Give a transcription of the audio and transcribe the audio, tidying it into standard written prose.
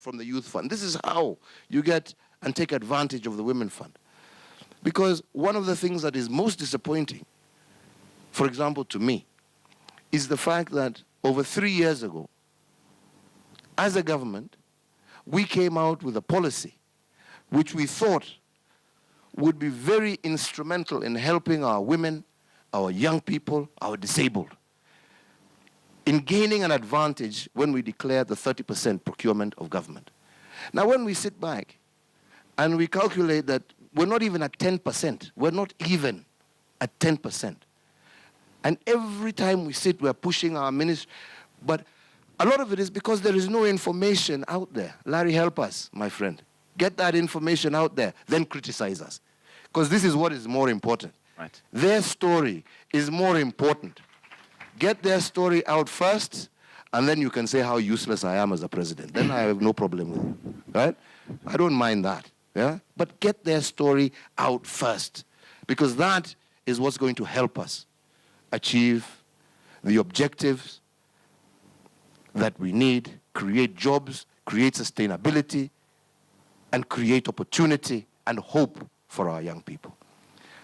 from the youth fund. This is how you get and take advantage of the women fund. Because one of the things that is most disappointing, for example, to me, is the fact that over 3 years ago, as a government, we came out with a policy which we thought would be very instrumental in helping our women, our young people, our disabled, in gaining an advantage when we declared the 30% procurement of government. Now, when we sit back and we calculate that we're not even at 10%, we're not even at 10%. And every time we sit, we're pushing our ministry. But a lot of it is because there is no information out there. Larry, help us, my friend. Get that information out there, then criticize us. Because this is what is more important. Right. Their story is more important. Get their story out first, and then you can say how useless I am as a president. Then I have no problem with it, right? I don't mind that, yeah? But get their story out first, because that is what's going to help us achieve the objectives that we need, create jobs, create sustainability, and create opportunity and hope for our young people.